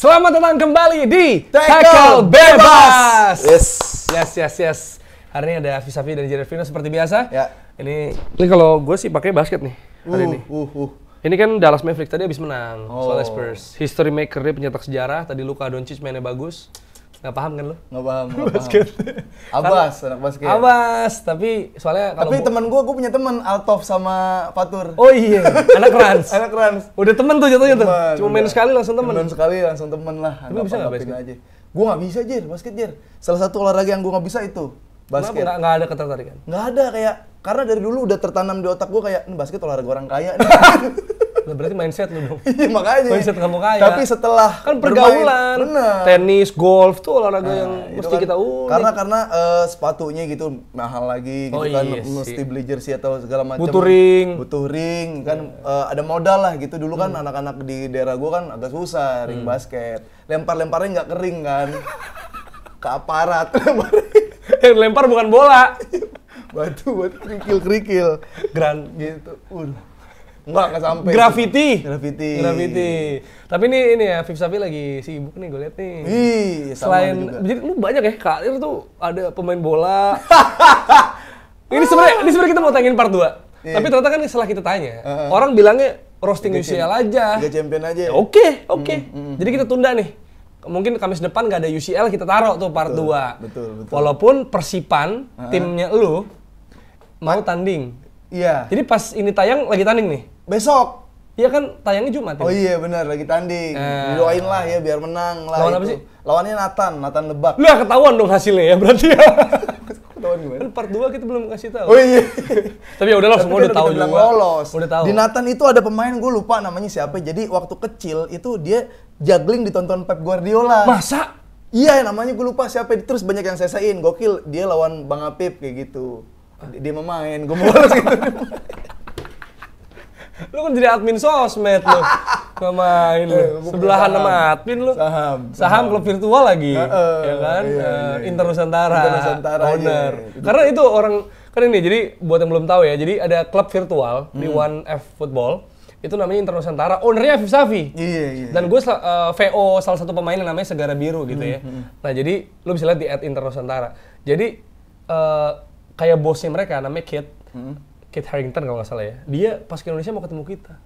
Selamat datang kembali di Tackle Bebas. Yes. Hari ini ada Fisafi dan Jervino seperti biasa. Ya. Ini kalau gue sih pakai basket nih hari ini. Ini kan Dallas Mavericks tadi habis menang soal Spurs. History maker dia, pencetak sejarah. Tadi Luka Doncic mainnya bagus. Nggak paham kan lo? Nggak paham. Basket. Anak basket. Tapi soalnya kalau Tapi teman gue punya teman Altov sama Fatur. Oh iya, anak Rans. Anak Rans. Udah temen tuh jatuhnya tuh. Temen, Cuma main sekali langsung temen. Main sekali langsung temen lah. Tapi bisa nggak basket? Aja. Gue nggak bisa basket Salah satu olahraga yang gue nggak bisa itu basket. Kenapa nggak ada ketertarikan? Nggak ada karena dari dulu udah tertanam di otak gue kayak ini basket olahraga orang kaya nih. Nah, berarti mindset lu dong. Iya makanya. Mindset kamu kaya. Tapi setelah kan pergaulan, tenis, golf tuh olahraga yang mesti kan, kita unik. Karena sepatunya gitu mahal lagi gitu kan, mesti beli jersey atau segala macam. Butuh ring kan, ada modal lah gitu. Dulu kan anak-anak di daerah gua kan agak susah ring basket. Lempar-lemparnya nggak kering kan. Ke aparat. Yang lempar bukan bola. Batu kerikil. Gran gitu. Enggak sampai. Graffiti. Tapi ini ya, Fisafi lagi sibuk nih, gue liat nih. Selain, jadi lu banyak ya, karir tuh ada pemain bola. Ini sebenarnya kita mau tanyain part 2. Tapi ternyata kan setelah kita tanya, orang bilangnya roasting UCL aja. Liga Champion aja. Oke. Jadi kita tunda nih. Mungkin Kamis depan nggak ada UCL, kita taruh tuh part 2. Betul. Walaupun Persipan, timnya lu, mau tanding. Iya. Jadi pas ini tayang, lagi tanding nih? Besok. Iya kan, tayangnya Jumat ya? Oh iya benar, lagi tanding. Doain lah ya biar menang lah. Lawan apa sih? Lawannya Nathan Lebak. Lu ketahuan dong hasilnya ya berarti ya? Ketahuan gimana? Kan part 2 kita belum kasih tahu. Oh iya. Tapi ya udahlah, semua udah tahu juga. Lolos. Udah tahu. Di Nathan itu ada pemain, gue lupa namanya siapa. Jadi waktu kecil itu dia juggling ditonton Pep Guardiola. Masa? Iya, namanya gue lupa siapa. Terus banyak yang sesain. Gokil, dia lawan Bang Apip kayak gitu. Dia memain, gue mau balas gitu. Lu kan jadi admin sosmed lu. Gak main lu. Sebelahan sama admin lu. Saham klub virtual lagi. Ya kan? Iya. Inter Nusantara. Owner. Iya. Karena itu orang, kan ini, jadi buat yang belum tahu ya, jadi ada klub virtual di One F Football. Itu namanya Inter Nusantara, ownernya Fisafi. Iya. Dan gue VO salah satu pemain yang namanya Segara Biru gitu ya. Nah jadi, lu bisa lihat di @internusantara. Jadi, kayak bosnya mereka namanya Kit Harington kalau nggak salah ya. Dia pas ke Indonesia mau ketemu kita.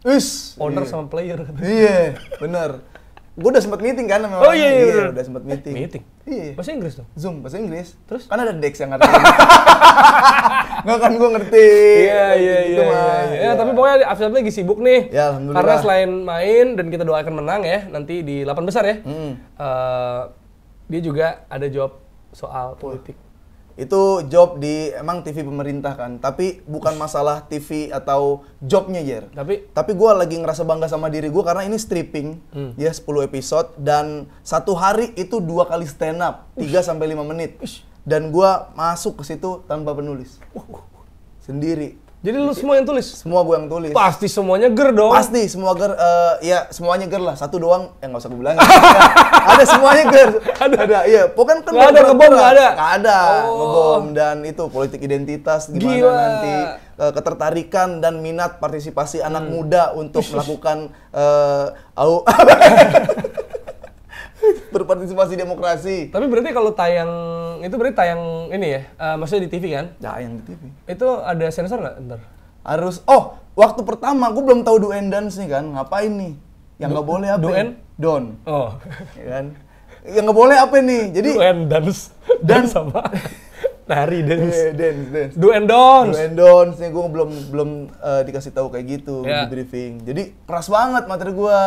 Owner sama player katanya. Iya, benar. Gue udah sempat meeting kan sama Oh iya benar. Udah sempat meeting. Iya. Bahasa Inggris tuh? Zoom, bahasa Inggris. Terus? Kan ada Dex yang ngerti. Nggak kan gue ngerti. Iya. Tapi pokoknya Afsat lagi sibuk nih. Ya, alhamdulillah. Karena selain main dan kita doakan menang ya, nanti di 8 besar ya. Dia juga ada job soal politik. Itu job di emang TV pemerintah kan, tapi bukan masalah TV atau jobnya Jer. Tapi gue lagi ngerasa bangga sama diri gue karena ini stripping, ya 10 episode dan satu hari itu 2 kali stand up, 3-5 menit. Dan gue masuk ke situ tanpa penulis, sendiri. Jadi lu semua yang tulis? Semua gue yang tulis. Pasti semuanya ger dong? Pasti, semua ger, ya semuanya ger lah. Satu doang, nggak usah gue bilangin. Ada semuanya ger. Ada, iya. Pokoknya kan nggak ada ngebom, nggak ada? Nggak ada ngebom. Dan itu politik identitas, gimana nanti ketertarikan dan minat partisipasi anak muda untuk melakukan berpartisipasi demokrasi. Tapi berarti kalau tayang, itu berarti tayang ini ya? Maksudnya di TV kan? Tayang di TV. Itu ada sensor nggak ntar? Harus, waktu pertama gue belum tahu do and dance nih kan, ngapain nih? Yang nggak boleh apa? Do and? Don. Oh. Ya kan? Yang nggak boleh apa nih? Jadi do and dance. Dan sama nari dance. Dance. Do and dance. Do and dance nih gue belum dikasih tagu kayak gitu di briefing. Jadi keras banget materi gue.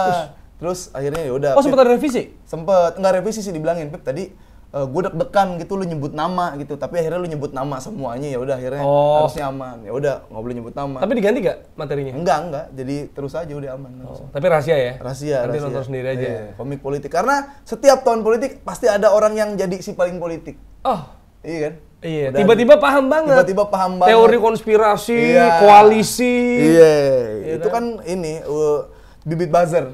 Terus akhirnya ya udah. Sempat ada revisi? Sempet, nggak revisi sih dibilangin, Pep tadi gue deg-degan gitu lu nyebut nama gitu, tapi akhirnya lu nyebut nama semuanya ya udah akhirnya harusnya aman. Ya udah nggak boleh nyebut nama. Tapi diganti gak materinya? Enggak, jadi terus aja udah aman. Tapi rahasia ya? Rahasia. Nanti nonton sendiri aja. Komik politik, karena setiap tahun politik pasti ada orang yang jadi si paling politik. Iya kan? Iya, tiba-tiba paham banget. Teori konspirasi, koalisi. Iya, itu kan ini bibit buzzer.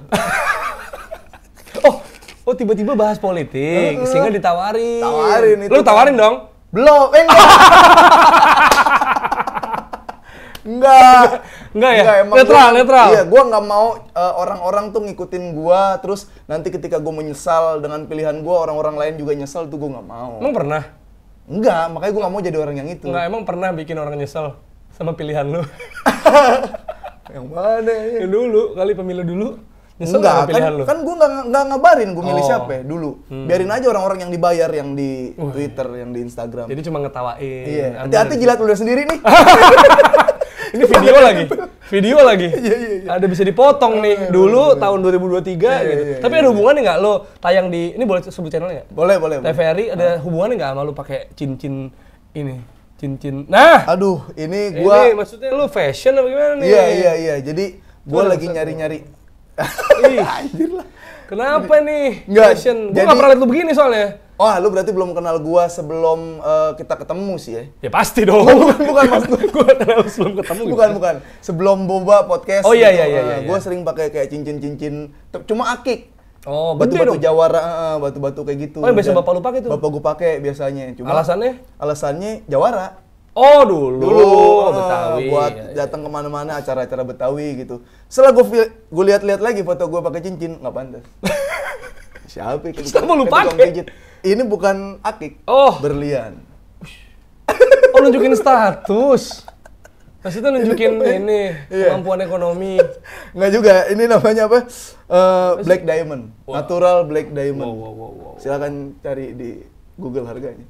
Oh tiba-tiba bahas politik, sehingga ditawarin. Tawarin itu. Lu tawarin dong? Belum, enggak. Enggak ya? Emang netral. Iya, gue nggak mau orang-orang tuh ngikutin gue, terus nanti ketika gue menyesal dengan pilihan gue, orang-orang lain juga nyesal, tuh gue nggak mau. Emang pernah? Enggak, makanya gue nggak mau jadi orang yang itu. Enggak, emang pernah bikin orang nyesal sama pilihan lu? Yang mana ya? Yang dulu, kali pemilu dulu. Enggak, kan gue nggak ngabarin gue milih siapa ya, dulu. Biarin aja orang-orang yang dibayar, yang di Twitter, yang di Instagram. Jadi cuma ngetawain. Iya. Hati-hati jilat udah sendiri nih. Ini video lagi. Iya. Ada bisa dipotong nih. Dulu tahun 2023 gitu. Tapi ada hubungannya nggak lo tayang di, ini boleh sebut channelnya nggak? Boleh. TVRI ada hubungannya nggak sama lo pakai cincin ini? Cincin. Nah, aduh, ini gua. Ini maksudnya lo fashion apa gimana nih? Iya. Jadi gua lagi nyari-nyari. Anjir lah. Kenapa nih? Fashion. Gua nggak pernah liat lu begini soalnya. Oh, lu berarti belum kenal gua sebelum kita ketemu sih ya? Ya pasti dong. Bukan mas gua kenal lu sebelum ketemu. Bukan. Sebelum Boba podcast. Oh iya. Gua sering pakai kayak cincin-cincin, cuma akik. Oh, batu-batu jawara, batu-batu kayak gitu. Oh, yang biasa bapak lu pakai tuh? Bapak gua pakai biasanya. Cuma Alasannya jawara. Oh dulu Betawi. Buat datang kemana-mana acara-acara Betawi gitu. Setelah gue lihat-lihat lagi foto gue pakai cincin, nggak pantas. Siapa? Kenapa lu pakai? Ini bukan akik. Oh, berlian. Oh, nunjukin status. Maksudnya nunjukin ini kemampuan ekonomi. Nggak juga. Ini namanya apa? Black Diamond. Natural Black Diamond. Wow. Silakan cari di Google harganya.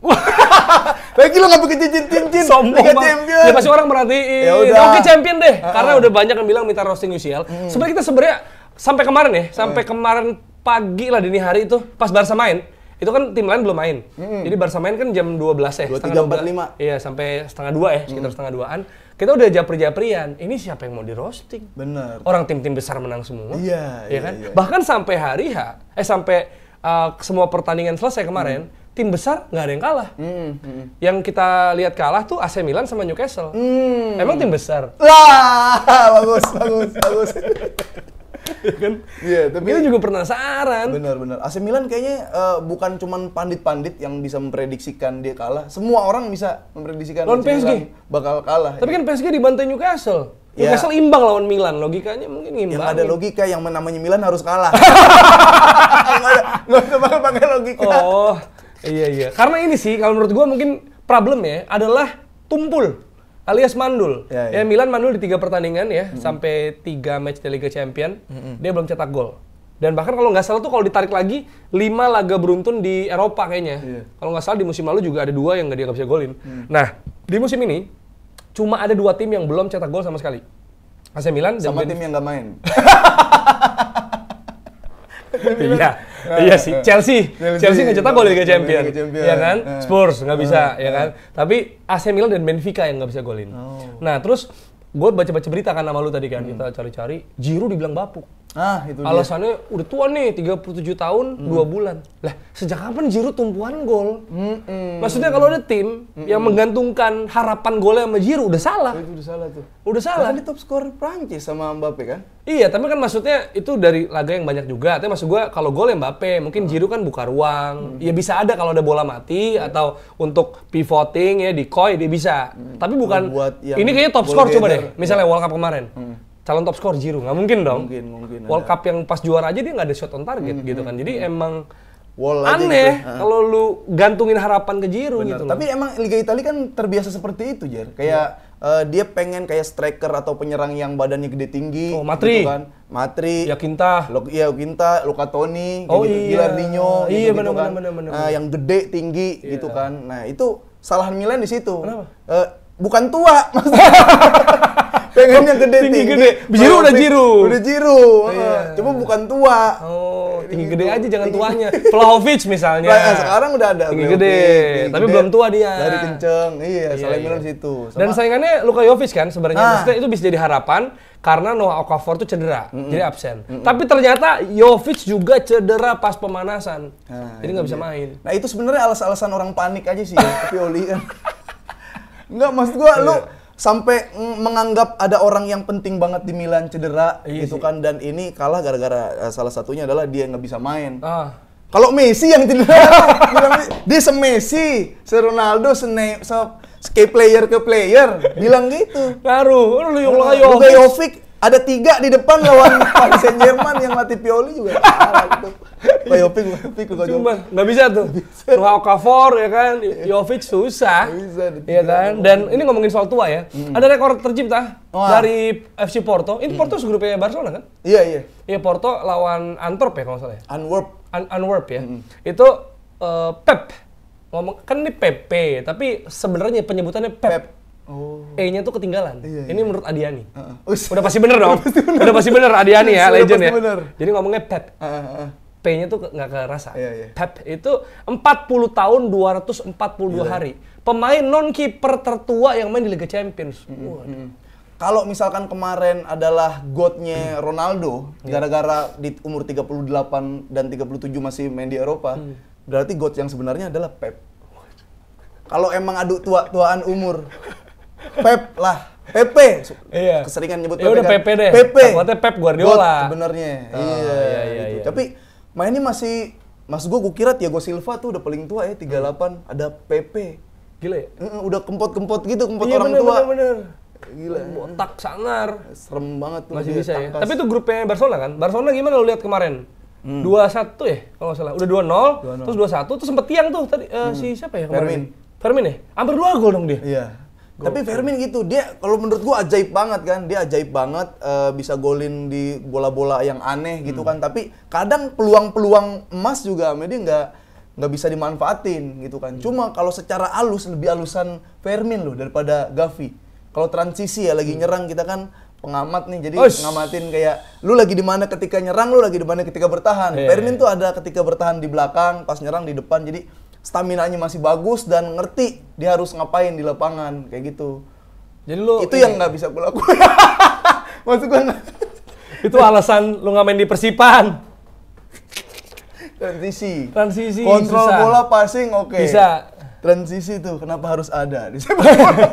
Lagi lo nggak pakai cincin. Sombong banget. Ya pasti orang merhatiin. Oke, champion deh. Karena udah banyak yang bilang minta roasting UCL. Sebenarnya sampai kemarin kemarin pagi lah dini hari itu pas Barca main. Itu kan tim lain belum main. Jadi Barca main kan jam 12 ya. 23.45. Iya, sampai setengah 2 ya, sekitar setengah 2-an. Kita udah japri-japrian. Ini siapa yang mau di roasting? Bener. Orang tim-tim besar menang semua. Iya kan? Iya. Bahkan sampai hari sampai semua pertandingan selesai kemarin, tim besar nggak ada yang kalah. Yang kita lihat kalah tuh AC Milan sama Newcastle. Emang tim besar. Lah, bagus. Kan? Iya, tapi kita juga penasaran. Benar. AC Milan kayaknya bukan cuman pandit-pandit yang bisa memprediksikan dia kalah. Semua orang bisa memprediksikan lawan PSG bakal kalah. Tapi kan PSG dibantai Newcastle. Newcastle imbang lawan Milan, logikanya mungkin imbang. Yang ada logika yang namanya Milan harus kalah. Nggak usah pakai logika. Oh. Iya. Karena ini sih, kalau menurut gua mungkin problemnya adalah tumpul alias mandul. Ya Milan mandul di 3 pertandingan ya, sampai 3 match di Liga Champion, dia belum cetak gol. Dan bahkan kalau nggak salah tuh kalau ditarik lagi 5 laga beruntun di Eropa kayaknya. Kalau nggak salah di musim lalu juga ada 2 yang dia nggak bisa golin. Nah, di musim ini cuma ada 2 tim yang belum cetak gol sama sekali. AC Milan dan sama tim yang nggak main. Iya sih, Chelsea nggak cetak gol di Liga Champion, ya kan? Spurs nggak bisa, ya kan? Tapi AC Milan dan Benfica yang nggak bisa golin. Nah, terus gue baca-baca berita kan sama lu tadi kan, kita cari-cari, Giroud dibilang bapuk. Itu alasannya udah tua nih, 37 tahun, 2 bulan. Lah, sejak kapan Giroud tumpuan gol? Maksudnya kalau ada tim yang menggantungkan harapan golnya sama Giroud, udah salah. Itu udah salah tuh. Udah salah. Kan dia top skor Prancis sama Mbappe kan? Iya, tapi kan maksudnya itu dari laga yang banyak juga. Tapi maksud gue kalau gol Mbappe, mungkin Giroud kan buka ruang. Ya bisa ada kalau ada bola mati atau untuk pivoting ya di koi dia bisa. Tapi bukan ini kayaknya top skor coba deh. Misalnya World Cup kemarin. Calon top skor Giroud, nggak mungkin dong. Mungkin. World Cup yang pas juara aja dia nggak ada shot on target gitu kan. Jadi emang aneh gitu. Kalau lu gantungin harapan ke Giroud gitu. Tapi emang Liga Italia kan terbiasa seperti itu, Jer. Kayak dia pengen kayak striker atau penyerang yang badannya gede tinggi. Matri. Gitu kan. Matri. Yakinta, Luca Toni, Iya, Gilardino, gitu benar. Yang gede tinggi gitu kan. Nah, itu salahan Milan di situ. Kenapa? Bukan tua, maksudnya. Pengen yang tinggi. Giroud udah Giroud. Cuma bukan tua. Tinggi gede aja jangan tuanya. Vlahovic misalnya. Sekarang udah ada tinggi gede, tapi belum tua dia. Dari kenceng. Salah Milan di situ. Dan saingannya Luka Jovic kan sebenarnya. Maksudnya itu bisa jadi harapan karena Noah Okafor tuh cedera, jadi absen. Tapi ternyata Jovic juga cedera pas pemanasan. Jadi nggak bisa main. Nah, itu sebenarnya alasan orang panik aja sih ya. Tapi Oli kan. Enggak, maksud gua lu sampai menganggap ada orang yang penting banget di Milan cedera gitu kan, dan ini kalah gara-gara salah satunya adalah dia nggak bisa main. Kalau Messi yang cedera, dia se-Messi, se-Ronaldo, ke player bilang gitu. Ngaruh, Luka Jovic ada 3 di depan lawan Paris Saint-Germain yang latih Pioli juga kalah gitu. Jovic cuma nggak bisa tuh. Ruha Okafor ya kan, Jovic susah. Iya kan. Dan ini ngomongin soal tua ya. Ada rekor tercipta dari FC Porto. Ini Porto grupnya Barcelona kan? Iya. Iya, Porto lawan Antwerp ya kalau nggak salah ya. Antwerp ya. Itu Pep. Ngomong kan ini PP, tapi sebenarnya penyebutannya Pep. E-nya tuh ketinggalan. Iya. Ini menurut Adiani. Udah pasti bener dong. Udah pasti bener Adiani ya, legend ya. Jadi ngomongnya Pep. P-nya tuh nggak kerasa. Pep itu 40 tahun 242 hari. Pemain non kiper tertua yang main di Liga Champions. Kalau misalkan kemarin adalah GOAT-nya Ronaldo, gara-gara di umur 38 dan 37 masih main di Eropa, berarti GOAT yang sebenarnya adalah Pep. Kalau emang adu tua-tuaan umur, Pep lah. Pepe. Iya. Keseringan nyebut Pepe. Ya udah Pepe deh. Takutnya Pep Guardiola. Sebenarnya. Iya. Tapi mainnya masih gue kira Thiago Silva tuh udah paling tua ya, 38. Ada Pepe. Gila ya? Udah kempot-kempot gitu, orang tua. Bener. Gila. Botak sangar. Serem banget tuh. Masih bisa ya. Tapi itu grupnya Barcelona kan? Barcelona gimana lu lihat kemarin? 2-1 ya kalau nggak salah. Udah 2-0, terus 2-1, terus sempet tiang tuh tadi si siapa ya kemarin? Fermin ya? Hampir 2 gol dong dia. Iya. Tapi Fermin gitu, dia kalau menurut gua ajaib banget kan. Dia ajaib banget, bisa golin di bola-bola yang aneh gitu kan. Tapi kadang peluang-peluang emas juga sama dia nggak bisa dimanfaatin gitu kan. Cuma kalau secara halus, lebih halusan Fermin loh daripada Gavi. Kalau transisi ya lagi nyerang, kita kan pengamat nih, jadi ngamatin kayak lu lagi di mana ketika nyerang, lu lagi di mana ketika bertahan. Fermin tuh ada ketika bertahan di belakang, pas nyerang di depan, jadi staminanya masih bagus dan ngerti dia harus ngapain di lapangan kayak gitu. Jadi lu itu yang nggak bisa gue lakuin. Maksud gue nggak. Itu alasan lu nggak main di Persipan. Transisi. susah. Kontrol bola passing oke. Bisa. Transisi tuh kenapa harus ada di sepak bola?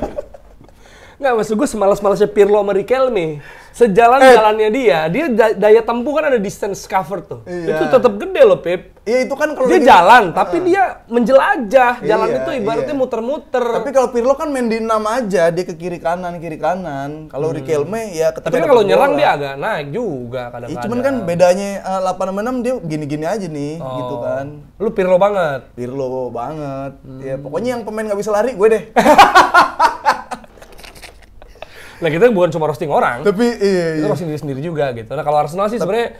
Nggak, maksud gue semalas-malasnya Pirlo sama Riquelme. Sejalan-jalannya dia daya tempuh kan ada distance cover tuh. Iya. Itu tetap gede loh, Pep. Iya, itu kan kalau dia jalan, tapi dia menjelajah. Jalan itu ibaratnya muter-muter. Tapi kalau Pirlo kan main di 6 aja, dia ke kiri kanan. Kalau Riquelme ya ketika tapi kan kalau nyerang dia agak naik juga kadang-kadang. Cuman kan bedanya 8 sama 6 dia gini-gini aja nih, gitu kan. Lu Pirlo banget. Ya pokoknya yang pemain nggak bisa lari gue deh. Nah kita bukan cuma roasting orang, tapi kita roasting diri sendiri juga gitu. Nah kalau Arsenal sih sebenarnya,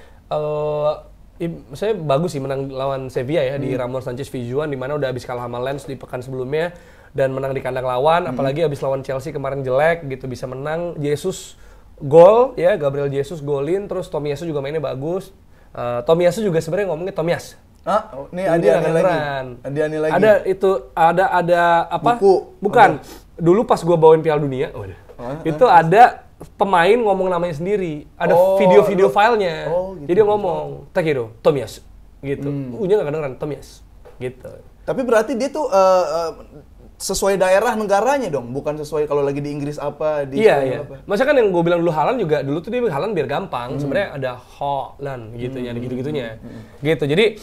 saya bagus sih menang lawan Sevilla ya di Ramon Sanchez Pizjuan, di mana udah habis kalah sama Lens di pekan sebelumnya dan menang di kandang lawan, apalagi habis lawan Chelsea kemarin jelek gitu bisa menang. Jesus gol ya, Gabriel Jesus golin, terus Tomiyasu juga mainnya bagus. Tomiyasu juga sebenarnya ngomongnya Tomias. Ini Adiani lagi. Ada apa? Buku. Bukan. Dulu pas gua bawain Piala Dunia, itu ada pemain ngomong namanya sendiri. Ada video-video filenya. Gitu. Jadi dia ngomong, Takedo, Tomias. Gitu. U-nya nggak kedengeran, Tomias. Gitu. Tapi berarti dia tuh sesuai daerah negaranya dong, bukan sesuai kalau lagi di Inggris apa, di Iya. Maksudnya kan yang gue bilang dulu Haaland juga, dulu tuh dia Haaland biar gampang. Sebenarnya ada Haaland gitu ya, gitu-gitunya. Gitu. Jadi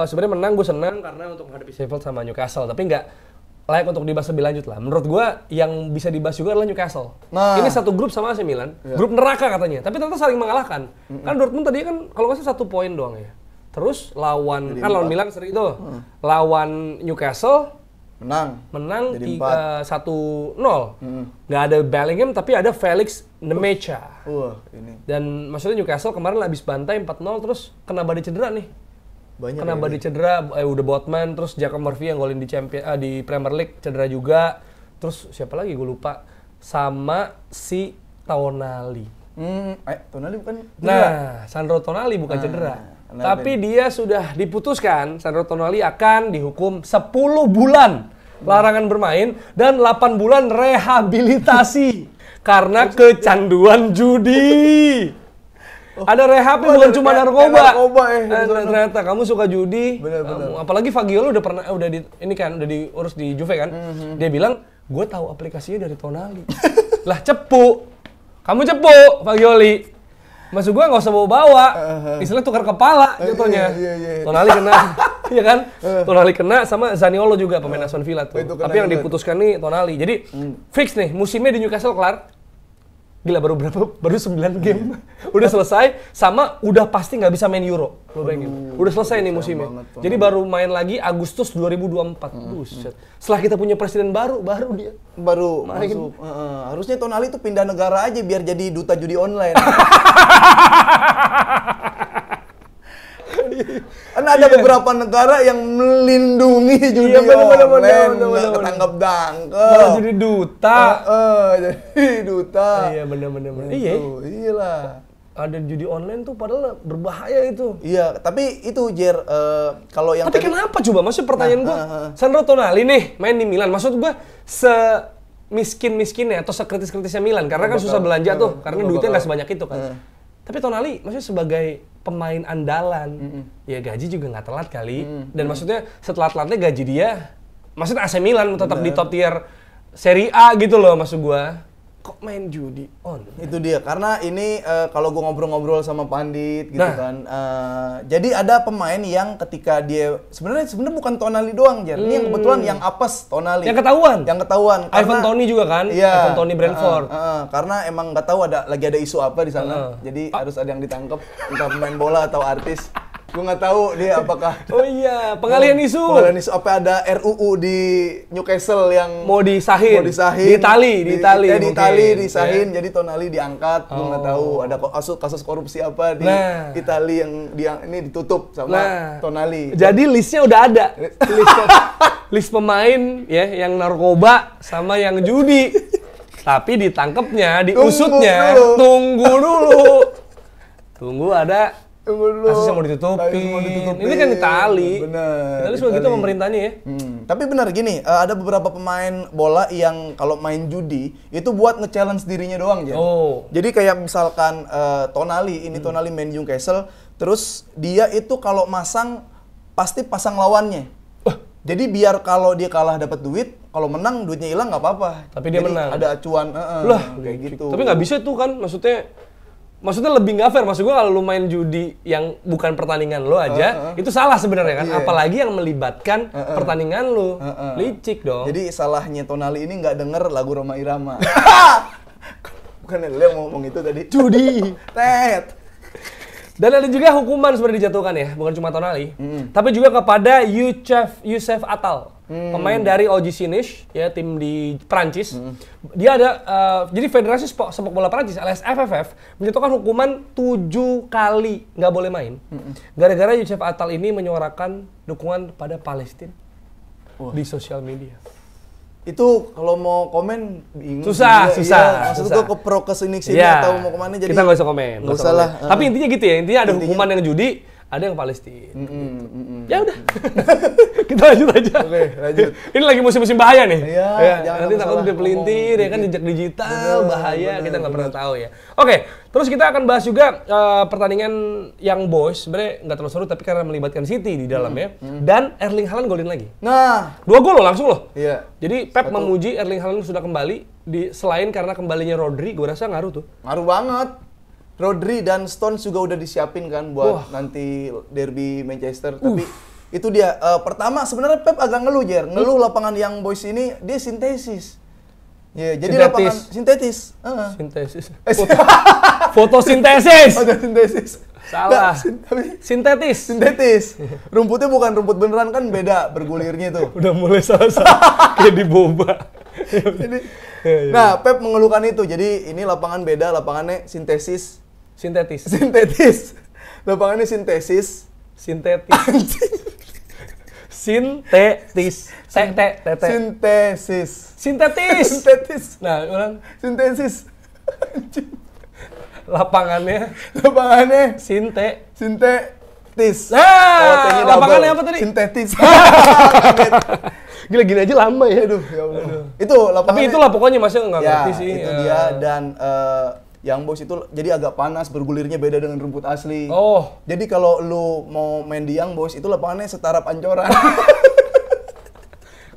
sebenarnya menang gue senang karena untuk menghadapi Sheffield sama Newcastle, tapi nggak layak untuk dibahas lebih lanjut lah. Menurut gue yang bisa dibahas juga adalah Newcastle. Ini satu grup sama AC Milan, grup neraka katanya, tapi ternyata saling mengalahkan. Kan Dortmund tadi kan kalau nggak salah 1 poin doang ya. Terus lawan Milan seri itu, lawan Newcastle menang 1-0. Nggak ada Bellingham tapi ada Felix Nemecha. Dan maksudnya Newcastle kemarin habis bantai 4-0 terus kena badai cedera nih. Kena badai cedera, udah Botman, terus Jacob Murphy yang golin di Premier League cedera juga. Terus siapa lagi gue lupa. Sama si Tonali. Tonali bukan cedera? Nah, Sandro Tonali bukan cedera. Tapi dia sudah diputuskan, Sandro Tonali akan dihukum 10 bulan larangan bermain dan 8 bulan rehabilitasi karena kecanduan judi. Ada rehabnya bukan cuma narkoba. Ternyata kamu suka judi. Apalagi Fagioli udah diurus di Juve kan. Dia bilang, "Gue tahu aplikasinya dari Tonali." Lah cepu. Kamu cepu, Fagioli. Maksud gua nggak usah bawa-bawa. Istilah tukar kepala jatuhnya. Iya. Tonali kena, iya kan? Tonali kena sama Zaniolo juga pemain Aston Villa tuh. Tapi yang diputuskan nih Tonali. Jadi fix nih musimnya di Newcastle kelar. Gila baru berapa? Baru 9 game. Udah selesai sama udah pasti nggak bisa main Euro. Lo bayangin. Udah selesai nih musimnya. Jadi baru main lagi Agustus 2024. Buset. Setelah kita punya presiden baru dia baru masuk. Harusnya Tonali tuh pindah negara aja biar jadi duta judi online. Karena ada beberapa negara yang melindungi judi online, nggak ketangkep-tangkep. Malah jadi duta. Jadi duta. Iya bener. Iya lah. Ada judi online tuh padahal berbahaya itu. Iya, tapi itu Jer, kalau yang tapi kenapa coba? Maksud pertanyaan gua, Sandro Tonali nih main di Milan. Maksud gua miskin-miskinnya atau sekritis-kritisnya Milan karena kan susah belanja tuh, karena duitnya nggak sebanyak itu kan. Tapi Tonali maksudnya sebagai pemain andalan, ya gaji juga nggak telat kali. Dan maksudnya setelah-telatnya gaji dia, maksudnya AC Milan tetap di top tier Serie A gitu loh maksud gua. Kok main judi on? Itu dia, karena ini kalau gua ngobrol-ngobrol sama pandit gitu kan. Jadi ada pemain yang ketika dia sebenarnya bukan Tonali doang, Jer. Ini yang kebetulan yang apes Tonali. Yang ketahuan. Karena Ivan Toney juga kan? Iya, Ivan Toney Brentford. Karena emang nggak tahu lagi ada isu apa di sana. Jadi harus ada yang ditangkap, entah pemain bola atau artis. Gue nggak tahu dia apakah. Oh iya, pengalihan isu. Apa ada RUU di Newcastle yang mau disahin. Di Itali. Di Itali disahin. Jadi Tonali diangkat. Gue nggak tahu ada kasus korupsi apa di Itali yang ini ditutup sama Tonali. Jadi listnya udah ada. List pemain ya yang narkoba sama yang judi. Tapi ditangkepnya, diusutnya, tunggu dulu. Kasusnya mau ditutupin. Ini kan Itali. Bener. Itali sudah gitu pemerintahnya ya. Tapi benar gini, ada beberapa pemain bola yang kalau main judi itu buat nge-challenge dirinya doang ya. Jadi kayak misalkan Tonali main Newcastle, terus dia itu kalau masang pasti pasang lawannya. Jadi biar kalau dia kalah dapat duit, kalau menang duitnya hilang nggak apa-apa. Tapi dia menang. Ada acuan, kayak gitu. Tapi nggak bisa tuh kan, maksudnya lebih nggak fair. Maksud gue kalau lu main judi yang bukan pertandingan lo aja, itu salah sebenarnya kan. Apalagi yang melibatkan pertandingan lu, licik dong. Jadi salahnya Tonali ini nggak denger lagu Rhoma Irama. Bukan lu yang ngomong itu tadi. Judi. Tet. Dan ada juga hukuman sebenarnya dijatuhkan ya, bukan cuma Tonali, tapi juga kepada Youssef Attal, pemain dari OGC Nice, ya tim di Prancis. Dia ada, jadi Federasi Sepak Bola Prancis alias FFF menjatuhkan hukuman 7 kali nggak boleh main, gara-gara Youssef Attal ini menyuarakan dukungan pada Palestina di sosial media. Itu kalau mau komen bingung. Susah. Maksud gue ke sini atau mau kemana jadi. Kita nggak usah komen. Nggak usah lah. Tapi intinya gitu ya. Intinya ada hukuman yang judi, ada yang Palestina. Ya udah. Kita lanjut aja. Oke, lanjut. Ini lagi musim-musim bahaya nih. Iya. Nanti takut udah pelintir ya kan, jejak digital bahaya, kita nggak pernah tahu ya. Oke, terus kita akan bahas juga pertandingan Young Boys. Sebenarnya nggak terlalu seru tapi karena melibatkan City di dalamnya dan Erling Haaland golin lagi. Nah, 2 gol loh langsung loh. Iya. Jadi Pep memuji Erling Haaland sudah kembali selain karena kembalinya Rodri, gue rasa ngaruh tuh. Ngaruh banget. Rodri dan Stones juga udah disiapin kan buat nanti derby Manchester. Tapi itu dia. Pertama sebenarnya Pep agak ngeluh, Jer. Ngeluh lapangan Young Boys ini dia sintesis. Ya, jadi lapangan sintetis. Sintesis. Fotosintesis. Fotosintesis. Salah. Sintetis. Rumputnya bukan rumput beneran kan beda bergulirnya tuh. Udah mulai salah kayak di boba. Jadi, nah, Pep mengeluhkan itu. Jadi ini lapangan beda, lapangannya sintetis. Lapangannya sintetis. Sintetis. Nah, ulang. Sintesis. Lapangannya sintetis. Nah, lapangannya apa tadi? Sintetis. Gila gini aja lama ya. Aduh, ya Allah. Itu lapangannya. Tapi itulah pokoknya Mas nggak ngerti sih. Itu dia dan Young Boys itu jadi agak panas, bergulirnya beda dengan rumput asli. Jadi kalau lu mau main di Young Boys itu lapangannya setara Pancoran.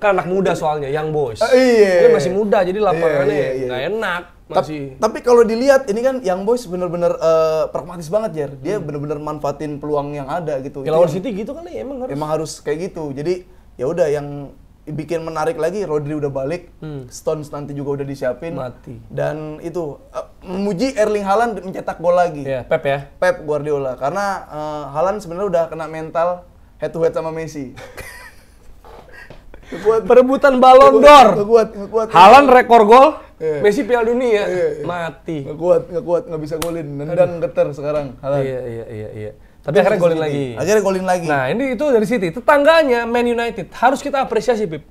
Kan anak muda soalnya Young Boys. Iya. Dia masih muda jadi lapangannya nggak enak. masih. Tapi kalau dilihat ini kan Young Boys bener-bener pragmatis banget Jer. Dia bener-bener manfaatin peluang yang ada gitu. Ya, lawan City gitu kali emang harus kayak gitu. Jadi ya udah yang bikin menarik lagi, Rodri udah balik, Stones nanti juga udah disiapin. Mati. Dan itu memuji Erling Haaland mencetak gol lagi. Ya, Pep ya. Pep Guardiola karena Haaland sebenarnya udah kena mental head to head sama Messi. Perebutan Ballon d'Or. Ngekuat. Haaland rekor gol, Messi Piala Dunia. Mati. Ngekuat, nggak bisa golin. Nendang geter sekarang Haaland. Iya. Tapi akhirnya golin lagi. Nah, ini itu dari City. Tetangganya Man United harus kita apresiasi, Pip.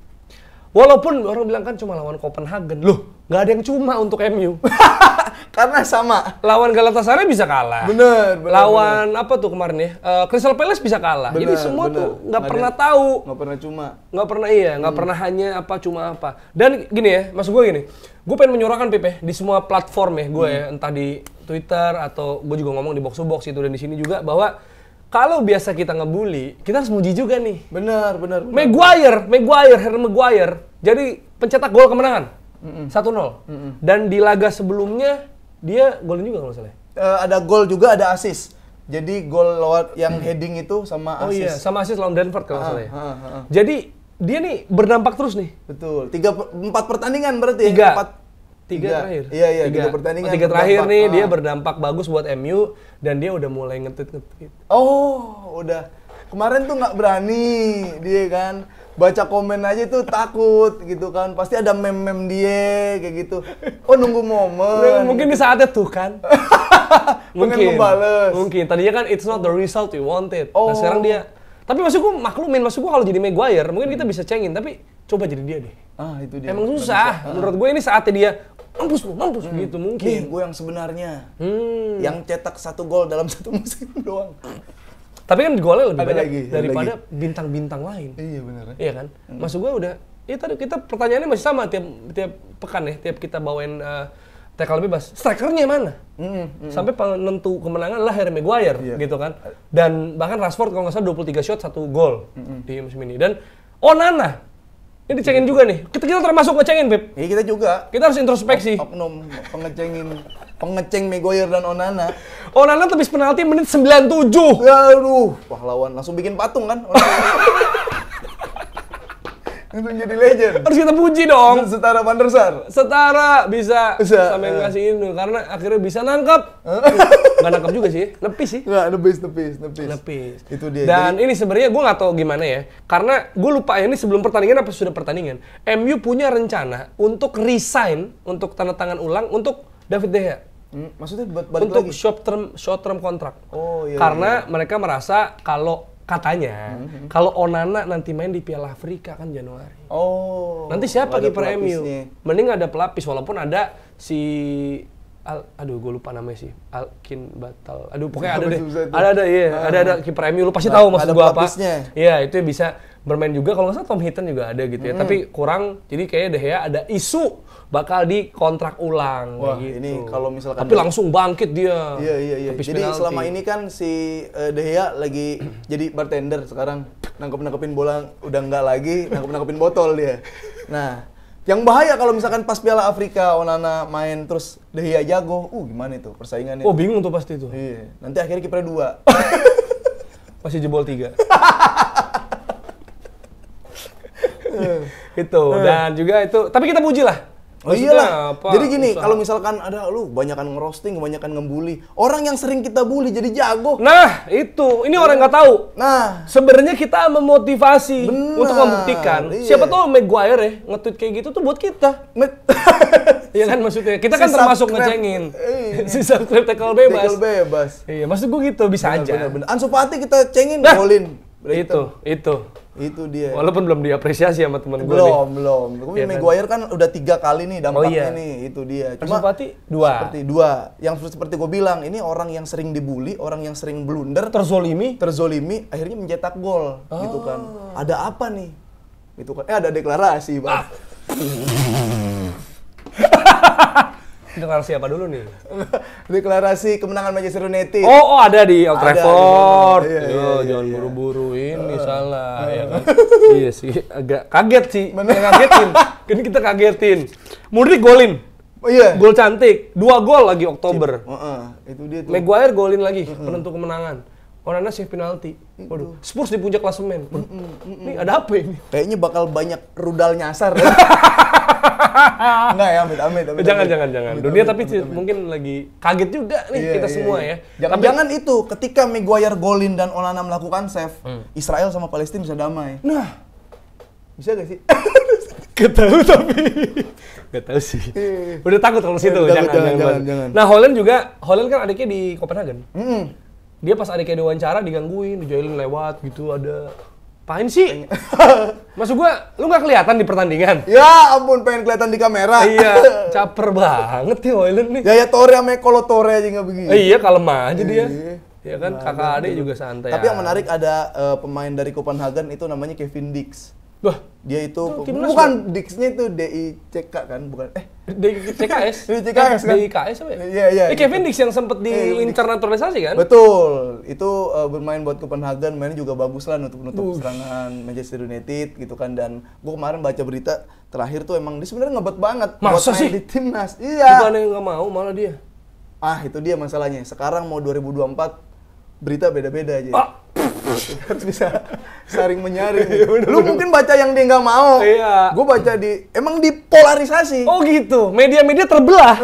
Walaupun orang bilang kan cuma lawan Copenhagen. Loh, nggak ada yang cuma untuk MU. Karena sama. Lawan Galatasaray bisa kalah. Bener. Lawan apa tuh kemarin ya? Crystal Palace bisa kalah. Jadi semua tuh nggak pernah tahu. Nggak pernah cuma. Nggak pernah hanya apa cuma apa. Dan gini ya, maksud gue gini. Gue pengen menyuarakan Pip ya, di semua platform ya gue ya, entah di Twitter atau gue juga ngomong di box to box itu dan di sini juga bahwa kalau biasa kita ngebully, kita harus muji juga nih. Benar. Harry Maguire. Jadi pencetak gol kemenangan. 1-0. Dan di laga sebelumnya dia golin juga kalau salah. Ada gol juga, ada assist. Jadi gol lewat yang heading itu sama assist. Oh iya, sama assist lawan Brentford kalau salah ya. Jadi dia nih berdampak terus nih. Betul. 4 pertandingan berarti ya? 3 terakhir. Iya, 3 pertandingan. 3 terakhir nih dia berdampak bagus buat MU dan dia udah mulai nge-tweet. Oh, udah. Kemarin tuh nggak berani dia kan. Baca komen aja tuh takut gitu kan. Pasti ada meme-meme dia kayak gitu. Oh, nunggu momen. Mungkin di saatnya tuh kan. Mungkin membales. Mungkin. Tadinya kan it's not the result we wanted. Nah, sekarang dia. Tapi maksud gue maklumin, kalau jadi Maguire mungkin kita bisa cengin, tapi coba jadi dia deh. Itu dia. Emang susah. Menurut gue ini saatnya dia mampus gitu mungkin. Nih, gue yang sebenarnya. Yang cetak 1 gol dalam 1 musim doang. Tapi kan golnya lebih ada banyak lagi, daripada bintang-bintang lain. Iya benar. Iya kan? Maksud gue udah, tadi kita pertanyaannya masih sama tiap pekan ya, tiap kita bawain tackle bebas. Strikernya mana? Sampai penentu kemenangan lah Harry Maguire gitu kan. Dan bahkan Rashford kalau nggak salah 23 shot 1 gol di musim ini. Dan Onana ini dicengin juga nih. Kita termasuk ngecengin, Beb. Iya, kita juga. Kita harus introspeksi. Oknum pengeceng Maguire dan Onana. Onana tebis penalti menit 97. Ya aduh, pahlawan langsung bikin patung kan. Itu jadi legend. Harus kita puji dong. Setara Van der Sar. Setara bisa sampai ngasih ini karena akhirnya bisa nangkap. Nggak nangkap juga sih, nepis sih. Nggak, nepis. Itu dia. Dan ini sebenarnya gue nggak tahu gimana ya, karena gue lupa ya ini sebelum pertandingan apa sudah pertandingan. MU punya rencana untuk resign, untuk tanda tangan ulang untuk David De Gea. Maksudnya balik untuk lagi? short term kontrak. Oh iya. Karena mereka merasa kalau katanya kalau Onana nanti main di Piala Afrika kan Januari. Oh. Nanti siapa kiper MU? Mending ada pelapis walaupun ada si gue lupa namanya sih. Alkin Batal. Pokoknya ada deh. Ada kiper MU lu pasti tahu maksud gua apa. Iya, itu bisa bermain juga kalau nggak salah Tom Heaton juga ada gitu ya. Tapi kurang jadi kayaknya De Gea ada isu bakal di kontrak ulang. Wah, gitu. ini kalau misalkan tapi langsung bangkit dia. Iya. Jadi selama ini kan si De Gea lagi jadi bartender, sekarang nangkep-nangkepin bola udah enggak lagi, nangkep-nangkepin botol dia. Nah, yang bahaya kalau misalkan pas Piala Afrika Onana main terus De Gea jago, gimana itu persaingannya? Oh, bingung tuh pasti tuh. Iya. Nanti akhirnya kipernya 2. Masih jebol 3. Itu dan juga itu, tapi kita puji lah. Oh iyalah. Jadi gini, kalau misalkan ada lu banyakan ngerosting, kebanyakan ngebully, orang yang sering kita bully jadi jago. Nah, itu. Ini orang nggak tahu. Nah, sebenarnya kita memotivasi untuk membuktikan. Siapa tahu Maguire ya nge-tweet kayak gitu tuh buat kita. Iya kan maksudnya. Kita kan termasuk ngecengin. Si subscribe tackle bebas. Iya, maksud gue gitu bisa aja. Bener. Ansu Fati kita cengin, golin. Itu dia. Walaupun belum diapresiasi sama teman gue. Belum. Tapi Maguire kan udah 3 kali nih dampaknya nih, itu dia. Cuma Fati 2. Yang seperti gue bilang, ini orang yang sering dibully, orang yang sering blunder, terzolimi, akhirnya mencetak gol, gitu kan. Ada apa nih? Gitu kan. Ada deklarasi, Bang. Deklarasi apa dulu nih? Deklarasi kemenangan Manchester United. Oh, ada di Old Trafford. Jangan buru-buru ini salah ya kan. Iya sih, agak kaget sih. Ngagetin. Ini kita kagetin. Mudrik golin. Oh iya. Gol cantik, 2 gol lagi Oktober. Itu dia tuh. Maguire golin lagi penentu kemenangan. Onana save penalti. Waduh, Spurs di puncak klasemen. Ini ada apa ini? Kayaknya bakal banyak rudal nyasar. Enggak ya, amit. Jangan. Dunia tapi mungkin lagi kaget juga nih kita semua ya. Jangan itu ketika Maguire golin dan Onana melakukan save, Israel sama Palestina bisa damai. Nah, bisa gak sih? Gak tahu sih. Udah takut kalau situ. Jangan. Nah, Holland kan adiknya di Copenhagen. Dia pas adiknya diwawancara digangguin, dijoelin lewat gitu, ada apain sih? Maksud gua, lu nggak kelihatan di pertandingan? Ya ampun, pengen kelihatan di kamera. Iya, caper banget ya Holland nih. Yaya Toure sama Kolo Toure aja nggak begini. Iya, kalem aja dia. Ya kan, kakak adik juga santai. Tapi yang menarik ada pemain dari Copenhagen itu namanya Kevin Dix. Wah, dia itu bukan Dix-nya itu DICK kan, bukan DICKS. DICKS kan? DICKS apa ya? Iya. Kevin Dix yang sempat diinternaturalisasi kan? Betul. Itu bermain buat Copenhagen, mainnya juga bagus lah nutup serangan Manchester United gitu kan. Dan gua kemarin baca berita terakhir tuh emang dia sebenarnya ngebet banget buat main di timnas. Iya. Bukannya nggak mau malah dia. Itu dia masalahnya. Sekarang mau 2024 berita beda-beda aja. Harus bisa saring menyaring. Lu mungkin baca yang dia nggak mau. Iya. Gue baca emang dipolarisasi. Oh gitu. Media-media terbelah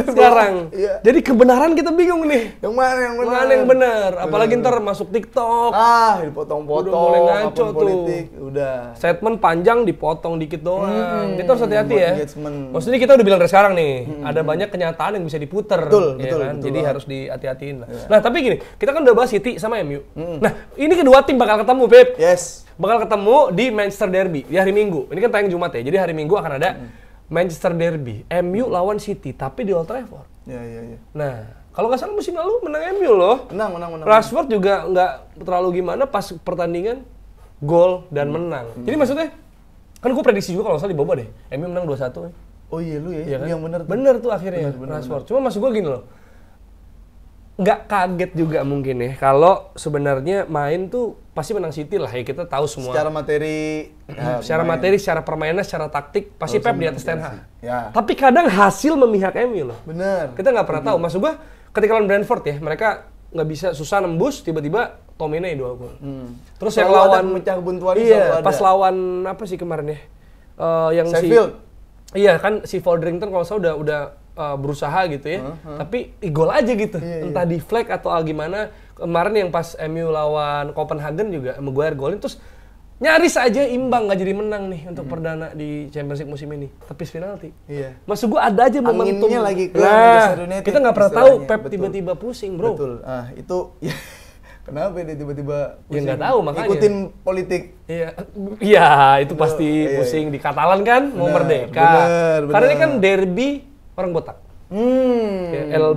sekarang. Iya. Jadi kebenaran kita bingung nih. Yang mana yang benar? Mana yang benar? Apalagi ntar masuk TikTok. Dipotong-potong. Udah mulai ngaco politik. tuh. Udah. Statement panjang dipotong dikit doang. Kita harus hati-hati ya. Engagement. Maksudnya kita udah bilang dari sekarang nih, ada banyak kenyataan yang bisa diputer. Betul. Jadi harus dihati-hatiin lah. Nah, tapi gini, kita kan udah bahas City sama MU. Nah, ini kedua tim bakal ketemu, Beb. Yes. Bakal ketemu di Manchester Derby di hari Minggu. Ini kan tayang Jumat ya. Jadi hari Minggu akan ada Manchester Derby, MU lawan City tapi di Old Trafford. Iya. Nah, kalau nggak salah musim lalu menang MU loh. Menang. Rashford juga nggak terlalu gimana pas pertandingan gol dan menang. Jadi maksudnya kan gue prediksi juga kalau nggak salah di Boba deh. MU menang 2-1. Oh iya lu ya. Iya kan? Yang bener. Bener tuh akhirnya Rashford. Cuma maksud gue gini loh. Nggak kaget juga mungkin ya kalau sebenarnya main tuh pasti menang City lah ya, kita tahu semua. Secara materi, secara permainan, secara taktik pasti Pep di atas Ten Hag. Ya. Tapi kadang hasil memihak MU loh. Bener. Kita nggak pernah tahu. Maksud gua ketika lawan Brentford ya, mereka nggak bisa susah nembus, tiba-tiba Tomine 2 gol. Terus yang lawan mecah buntuan pas lawan apa sih kemarin ya? Yang Sheffield. Iya kan si Foldrington kalau saya udah berusaha gitu ya, tapi gol aja gitu, entah di flag atau gimana. Kemarin yang pas MU lawan Copenhagen juga Maguire golin, terus nyaris aja imbang, nggak jadi menang nih untuk perdana di Championship musim ini, tepis penalti. Iya. Maksud gua ada aja momentum. Anginnya lagi ke kita nggak pernah tahu Pep tiba-tiba pusing, bro. Betul. Itu ya. Kenapa dia tiba-tiba pusing? Ya nggak tahu makanya. Ikutin politik. Iya, itu pasti pusing di Katalan kan, mau merdeka. Bener. Karena ini kan derby orang botak. El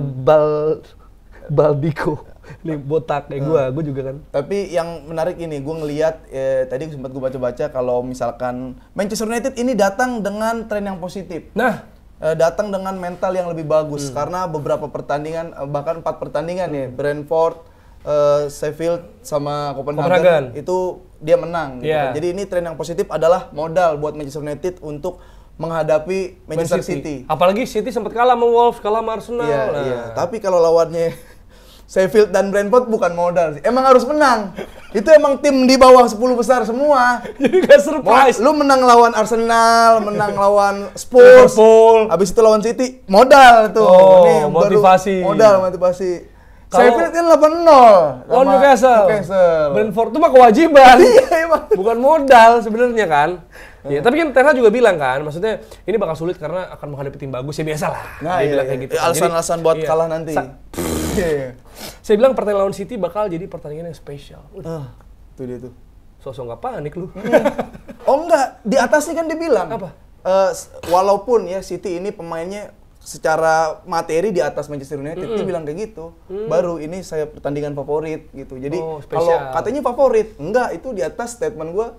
Baldico. Nih botak kayak gue juga kan. Tapi yang menarik ini, gue ngelihat tadi sempat gue baca-baca kalau misalkan Manchester United ini datang dengan tren yang positif. Nah, datang dengan mental yang lebih bagus karena beberapa pertandingan, bahkan 4 pertandingan ya, Brentford, Sheffield sama Copenhagen itu dia menang. Gitu. Jadi ini tren yang positif adalah modal buat Manchester United untuk menghadapi Manchester City. Apalagi City sempat kalah sama Wolves, kalah sama Arsenal. Iya. Tapi kalau lawannya Sheffield dan Brentford bukan modal sih. Emang harus menang. Itu emang tim di bawah 10 besar semua. Jadi gak surprise. Lu menang lawan Arsenal, menang lawan Spurs, habis itu lawan City, modal tuh. Ini motivasi. Motivasi. Sheffield kan 8-0 lawan Newcastle. Brentford itu mah kewajiban. Bukan modal sebenarnya kan. Ya, tapi kan Ten Hag juga bilang kan, maksudnya ini bakal sulit karena akan menghadapi tim bagus, ya biasalah. Dia bilang kayak gitu. Alasan-alasan buat kalah nanti. Saya bilang pertandingan lawan City bakal jadi pertandingan yang spesial. Itu dia tuh. Sosok nggak panik lu. Oh enggak, di atasnya kan dia bilang. Apa? Walaupun ya City ini pemainnya secara materi di atas Manchester United, dia bilang kayak gitu. Baru ini saya pertandingan favorit gitu. Jadi kalau katanya favorit, enggak, itu di atas statement gua.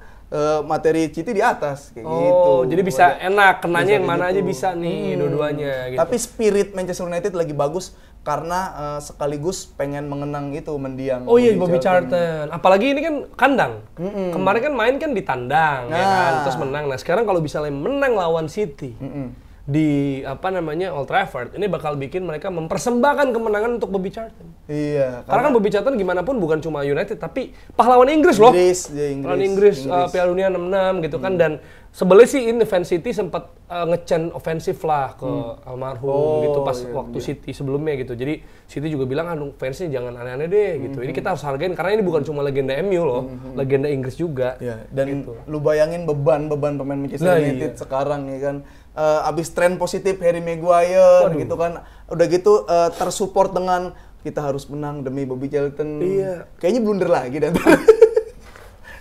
Materi City di atas kayak gitu. Jadi bisa enak kenanya yang mana aja bisa nih dua-duanya gitu. Tapi spirit Manchester United lagi bagus karena sekaligus pengen mengenang itu mendiang. Oh iya, Bobby Charlton. Apalagi ini kan kandang. Kemarin kan main kan di tandang ya kan, terus menang. Nah, sekarang kalau bisa menang lawan City. di Old Trafford, ini bakal bikin mereka mempersembahkan kemenangan untuk Bobby Charlton. Iya. Karena kan Bobby Charlton gimana pun bukan cuma United, tapi pahlawan Inggris loh. Pahlawan Inggris. Piala Dunia 66 gitu kan. Dan sebelumnya sih ini Fan City sempat nge-chant ofensif lah ke almarhum gitu pas waktu City sebelumnya gitu. Jadi City juga bilang, fansnya jangan aneh-aneh deh gitu. Ini kita harus hargain karena ini bukan cuma legenda MU loh, legenda Inggris juga. Iya. Dan gitu. lu bayangin beban pemain Manchester United sekarang ya kan. Abis tren positif Harry Maguire gitu kan. Udah gitu tersupport dengan kita harus menang demi Bobby Charlton. Iya. Kayaknya blunder lagi dan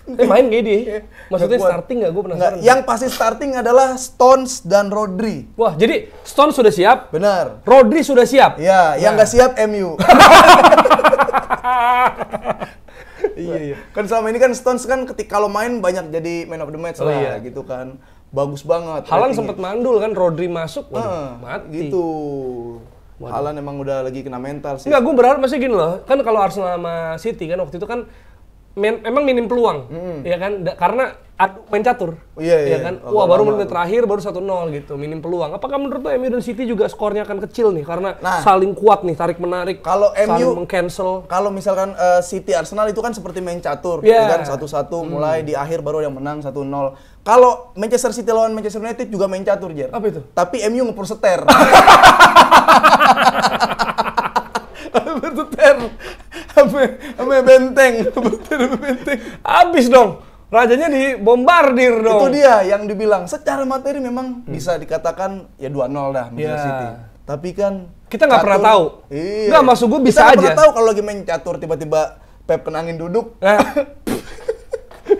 main gak dia? Maksudnya starting nggak? Gue penasaran. Yang pasti starting adalah Stones dan Rodri. Wah, jadi Stones sudah siap? Benar. Rodri sudah siap? Ya, yang nggak siap MU. Iya. Kan selama ini kan Stones kan ketika kalau main banyak jadi man of the match lah gitu kan. Bagus banget. Haaland sempat mandul kan, Rodri masuk, mati. Gitu. Haaland emang udah lagi kena mental sih. Enggak, gue berharap masih gini loh. Kan kalau Arsenal sama City kan waktu itu kan emang minim peluang, ya kan? Karena main catur, ya kan? Wah, baru menit terakhir baru 1-0 gitu, minim peluang. Apakah menurut lo MU dan City juga skornya akan kecil nih karena saling kuat nih, tarik menarik, kalau MU meng-cancel. Kalau misalkan City Arsenal itu kan seperti main catur, ya kan 1-1 mulai di akhir baru yang menang 1-0. Kalau Manchester City lawan Manchester United juga main catur, Jer. Apa itu? Tapi MU ngepur seter. Seter. Sampai benteng. Habis dong. Rajanya dibombardir dong. Itu dia yang dibilang secara materi memang bisa dikatakan ya 2-0 dah Manchester City. Tapi kan kita nggak pernah tahu. Iya. Nggak, maksud gue bisa aja. Kita nggak pernah tahu kalau lagi main catur tiba-tiba Pep kena angin duduk.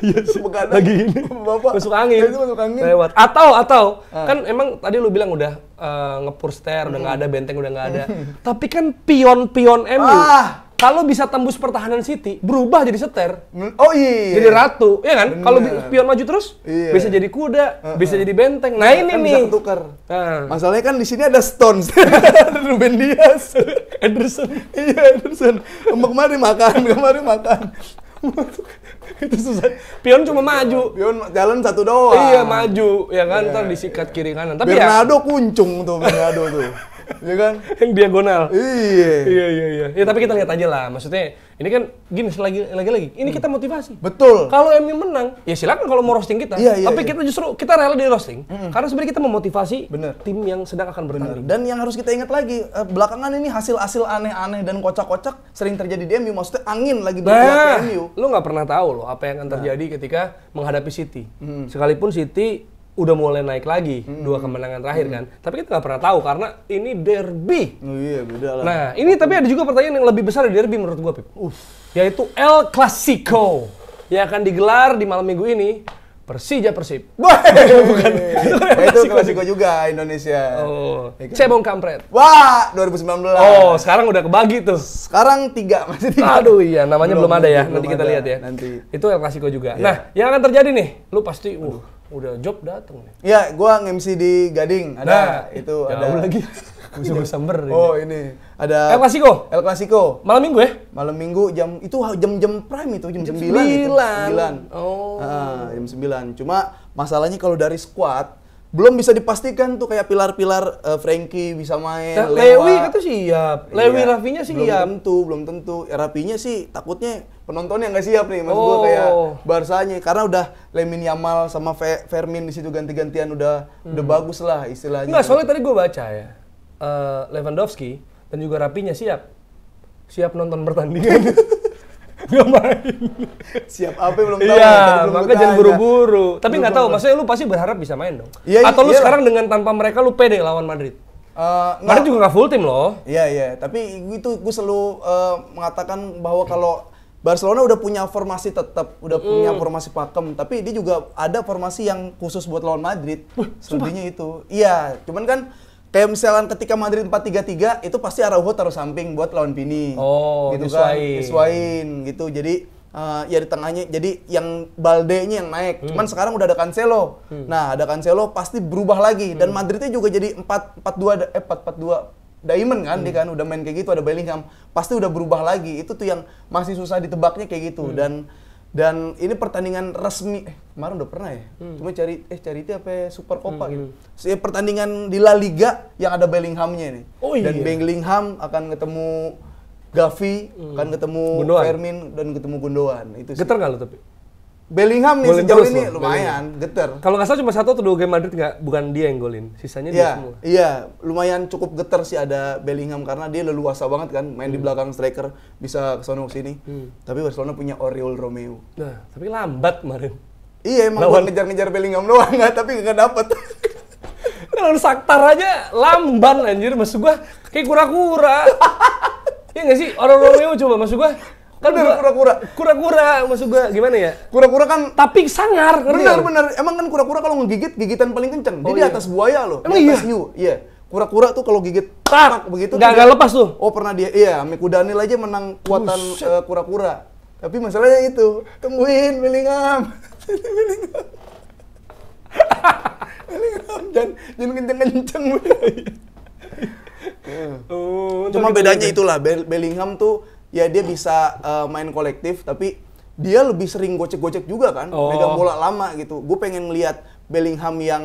Iya sih. Lagi ini. Bapak. Masuk angin. Lewat. Atau kan emang tadi lu bilang udah ngepur seter, udah nggak ada benteng, udah nggak ada. Tapi kan pion-pion MU. Kalau bisa tembus pertahanan City, berubah jadi seter. Oh iya. Jadi ratu, ya kan? Kalau pion maju terus, bisa jadi kuda, bisa jadi benteng. Nah ini kan nih. Bisa ketukar. Masalahnya kan di sini ada Stones, ada Ruben Dias, Ederson. Iya, Ederson. Kemarin makan. Itu susah. Pion cuma maju. Pion jalan satu doang. Iya, maju. Ya kan, ntar disikat kiri kanan. Tapi Bernardo kuncung tuh, Bernardo tuh. Ya kan? Yang diagonal. Iya. Ya tapi kita lihat aja lah. Maksudnya ini kan gini lagi. Ini kita motivasi. Betul. Kalau MU menang, ya silakan kalau mau roasting kita. Tapi kita justru kita rela di roasting karena sebenarnya kita memotivasi tim yang sedang akan bertanding. Dan yang harus kita ingat lagi, belakangan ini hasil-hasil aneh-aneh dan kocak-kocak sering terjadi di MU. Maksudnya angin lagi bergerak di MU. Lu nggak pernah tahu loh apa yang akan terjadi ketika menghadapi City. Sekalipun City udah mulai naik lagi 2 kemenangan terakhir kan, tapi kita nggak pernah tahu karena ini derby. Oh iya, beda lah. Nah ini tapi ada juga pertanyaan yang lebih besar dari derby menurut gua, Pip. Yaitu El Clasico yang akan digelar di malam minggu ini. Persija Persib. Bukan. Itu Clasico juga Indonesia. Cebong kampret. Wah, 2019. Sekarang udah kebagi tuh. Sekarang 3 masih 3. Aduh iya, namanya belum ada ya. Nanti kita lihat ya. Nanti. Itu El Clasico juga. Nah, yang akan terjadi nih, lu pasti udah job dateng nih. Iya, gua nge-MC di Gading. Ada itu ada lagi. Musuh Desember. Oh, ini. Ada El Clasico. Malam Minggu ya? Malam Minggu jam prime itu jam 9 itu. 9. Jam 9. Cuma masalahnya kalau dari squad belum bisa dipastikan tuh kayak pilar-pilar Frankie bisa main. Lewi kata siap. Lewi Rafinya siap. Belum tentu. Rafinya sih takutnya penontonnya nggak siap nih, maksud gua kayak Barsanya karena udah Lamine Yamal sama Fermin di situ ganti-gantian udah bagus lah istilahnya. Enggak, soalnya tadi gua baca ya. Lewandowski dan juga Rapinya siap nonton pertandingan. Nggak main. Siap apa belum tahu. Iya, makanya jangan buru-buru. Tapi nggak tahu, maksudnya lu pasti berharap bisa main dong. Atau lu sekarang dengan tanpa mereka lu pede lawan Madrid? Madrid juga nggak full tim loh. Iya. Tapi itu gue selalu mengatakan bahwa kalau Barcelona udah punya formasi tetap, udah punya formasi pakem, tapi dia juga ada formasi yang khusus buat lawan Madrid. Selebihnya itu. Iya, cuman kan kayak misalkan ketika Madrid 4-3-3 itu pasti Araujo taruh samping buat lawan Vini. Gitu kan. Disuain gitu. Jadi ya di tengahnya jadi yang Balde-nya yang naik. Cuman sekarang udah ada Cancelo. Nah, ada Cancelo pasti berubah lagi dan Madridnya juga jadi 4-4-2 Diamond kan dia kan udah main kayak gitu, ada Bellingham. Pasti udah berubah lagi. Itu tuh yang masih susah ditebaknya kayak gitu dan Dan ini pertandingan resmi, kemarin udah pernah ya? Cuma Charity apa Super Copa gitu. Pertandingan di La Liga yang ada Bellinghamnya nih. Oh iya. Dan Bellingham akan ketemu Gavi, akan ketemu Gundogan. Fermin, dan ketemu Gundogan. Itu sih. Geter nggak lo tapi? Bellingham nih Golin sejauh terus ini loh, lumayan, geter. Kalau nggak salah cuma 1 atau 2 game Madrid bukan dia yang golin, sisanya dia semua. Iya, lumayan cukup geter sih ada Bellingham karena dia leluasa banget kan, main di belakang striker, bisa kesana kesini. Tapi Barcelona punya Oriol Romeu. Nah, tapi lambat kemarin. Iya, emang gua ngejar-ngejar Bellingham doang nggak, tapi nggak dapet. Kalau Shakhtar aja lamban anjir, maksud gua kayak kura-kura. Iya nggak sih? Orang Romeo coba maksud gua. Kan kura-kura maksud gua gimana ya? Kura-kura kan tapi sangar, bener. Emang kan kura-kura kalau ngegigit gigitan paling kenceng. Dia di atas buaya loh. Emang di atas hiu. Iya. Kura-kura tuh kalau gigit tak begitu nggak lepas tuh. Oh, pernah dia. Iya, Miku Daniel aja menang kuatan kura-kura. Tapi masalahnya itu, temuin Bellingham. Bellingham jangan kenceng-kenceng. Cuma bedanya itulah Bellingham tuh ya dia bisa main kolektif, tapi dia lebih sering gocek-gocek juga kan, megang bola lama gitu. Gue pengen ngeliat Bellingham yang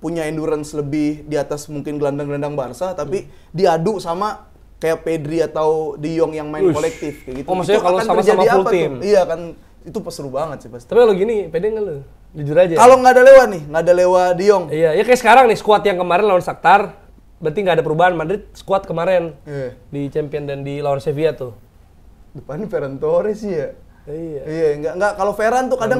punya endurance lebih di atas mungkin gelandang-gelandang Barca, tapi diadu sama kayak Pedri atau De Jong yang main kolektif kayak gitu. Oh, maksudnya kalau sama-sama full team. Iya kan, itu seru banget sih pasti. Tapi kalau gini, pede nggak lu? Jujur aja. Kalau nggak ada Lewa nih, nggak ada Lewa De Jong. Iya, ya kayak sekarang nih squad yang kemarin lawan Shakhtar, berarti nggak ada perubahan. Madrid squad kemarin di Champion dan di lawan Sevilla tuh. Depannya Ferran Torres sih ya. Iya. Enggak kalau Ferran tuh kadang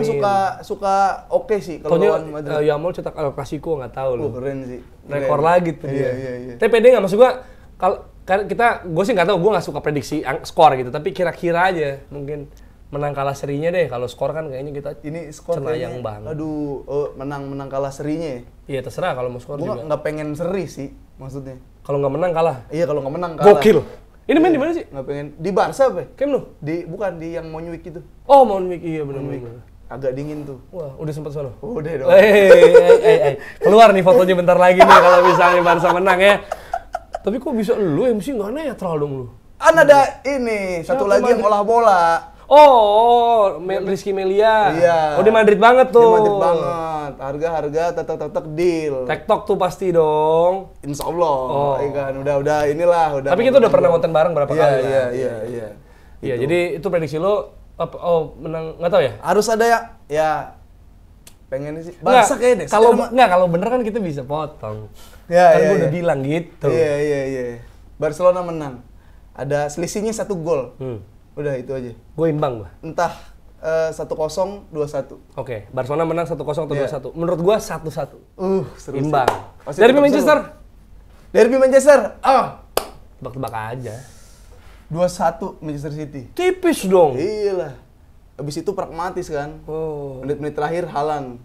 suka oke sih kalau lawan Madrid. Yamal cetak El Clasico nggak tahu loh. Keren sih. Rekor lagi tuh dia. Iya. Tapi pede nggak maksud gua kalau gue sih nggak tahu, gue nggak suka prediksi skor gitu, tapi kira-kira aja mungkin menang kalah serinya deh. Kalau skor kan kayaknya kita ini skor cenayang banget. Aduh, menang kalah serinya ya? Iya terserah kalau mau skor juga. Gue nggak pengen seri sih maksudnya. Kalau nggak menang kalah. Iya, kalau nggak menang kalah. Gokil. Ini main di mana sih? Nggak pengen di Barca apa? Camp Nou? Bukan di yang Montjuic itu. Oh, Montjuic, iya benar. Agak dingin tuh. Wah, udah sempet sono. Udah dong. Keluar nih fotonya bentar lagi nih kalau misalnya Barca menang ya. Tapi kok bisa lu MC nggak netral dong lu? Kan ada ini satu lagi yang olah bola. Rizky Melia. Iya. Oh, di Madrid banget tuh. Di Madrid banget. Harga tetek deal. TikTok tuh pasti dong. Insya Allah. Iya kan, udah inilah. Tapi kita udah pernah nonton bareng berapa kali. Iya. Iya, jadi itu prediksi lo menang nggak tahu ya? Harus ada ya pengen sih. Barca kayaknya deh. Kalau bener kan kita bisa potong. Kan gue udah bilang gitu. Iya. Barcelona menang. Ada selisihnya 1 gol. Udah itu aja. Gue imbang, Bah. Entah 1-0, 2-1. Oke, Barcelona menang 1-0 atau 2-1. Menurut gue 1-1. Seru. Imbang. Derby Manchester. Derby Manchester. Tebak-tebak aja. 2-1 Manchester City. Tipis dong. Iyalah. Habis itu pragmatis kan. Menit-menit terakhir Haaland.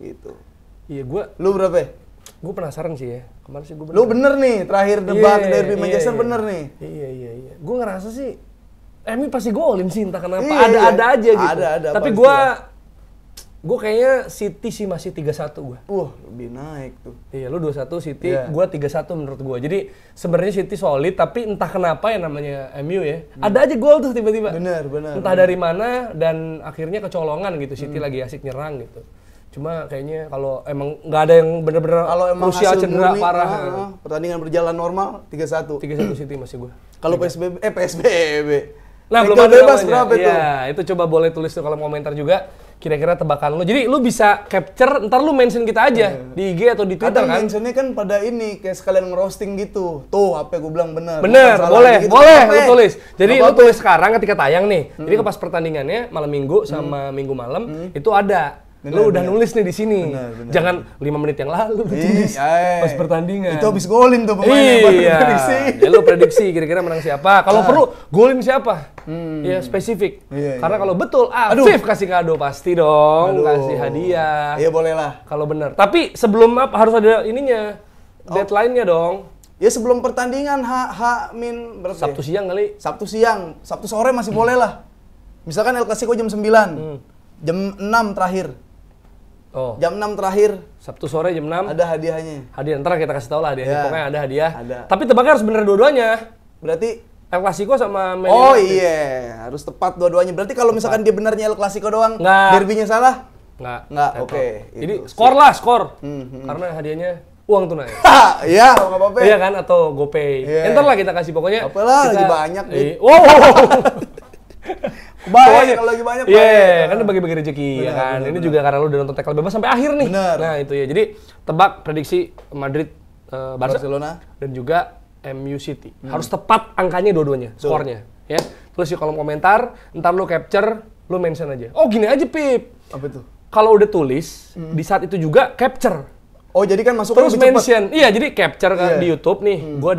Gitu. Iya, Lu berapa ya? Gue penasaran sih ya. Kemarin sih gue bener. Lu bener nih, terakhir debat Derby Manchester bener nih. Iya. Gue ngerasa sih MU pasti golin sih, entah kenapa. Ada aja gitu. Ada. Tapi gue kayaknya City sih masih 3-1 gue. Lebih naik tuh. Iya, lu 2-1 City, gue 3-1 menurut gue. Jadi sebenarnya City solid, tapi entah kenapa ya namanya MU ya. Ada aja gol tuh tiba-tiba. Bener. Entah dari mana dan akhirnya kecolongan gitu. City lagi asik nyerang gitu. Cuma kayaknya kalau emang nggak ada yang bener-bener krusial cedera parah. Pertandingan berjalan normal 3-1. 3-1 City masih gue. Kalau PSBB. Nah, belum ada bebas berapa itu? Iya, itu coba boleh tulis tuh kalau mau komentar juga. Kira-kira tebakan lu. Jadi lu bisa capture, ntar lu mention kita aja di IG atau di Twitter kan? Mentionnya kan pada ini kayak sekalian nge-roasting gitu. Tuh, apa gue bilang bener. Bener, boleh lu tulis. Jadi lu tulis sekarang ketika tayang nih. Jadi pas pertandingannya malam minggu sama minggu malam itu ada. Lu udah nulis nih di sini. Jangan 5 menit yang lalu lu tulis pas pertandingan. Itu habis golin tuh pemainnya. Iya. Ya lu prediksi kira-kira menang siapa. Kalau perlu golin siapa. Ya spesifik. Karena kalau betul, Afif kasih kado pasti dong. Kasih hadiah. Iya boleh lah. Kalau benar. Tapi sebelum harus ada ininya. Deadline-nya dong. Ya sebelum pertandingan berapa? Sabtu siang kali. Sabtu siang. Sabtu sore masih boleh lah. Misalkan El Clasico jam 9. Jam 6 terakhir. Jam 6 terakhir. Sabtu sore jam 6. Ada hadiahnya. Hadiah, ntar kita kasih tau lah hadiahnya. Ya. Pokoknya ada hadiah. Ada. Tapi tebaknya harus bener dua-duanya. Berarti El Clasico sama Man Oh United. iya, harus tepat dua-duanya. Berarti kalau misalkan dia benarnya El Clasico doang, Nggak. derbynya salah? Nggak, oke. Jadi skor lah, skor. Karena hadiahnya uang tunai. Iya, nggak apa-apa. Iya kan, atau GoPay. Iya. Entar lah kita kasih pokoknya. Apalah, lagi banyak nih. Wow. Baik, kalau lagi banyak. Iya, kan bagi-bagi rezeki ya kan. Bener, Ini juga karena lu udah nonton Tackle Bebas sampai akhir nih. Bener. Nah, itu ya. Jadi tebak prediksi Madrid, Barcelona dan juga MU City. Harus tepat angkanya dua-duanya, skornya, ya. Tulis di kolom komentar, ntar lu capture, lu mention aja. Oh, gini aja, Pip. apa itu? Kalau udah tulis, di saat itu juga capture. Oh, jadi kan masuk Terus mention. Iya, jadi capture kan di YouTube nih. Gua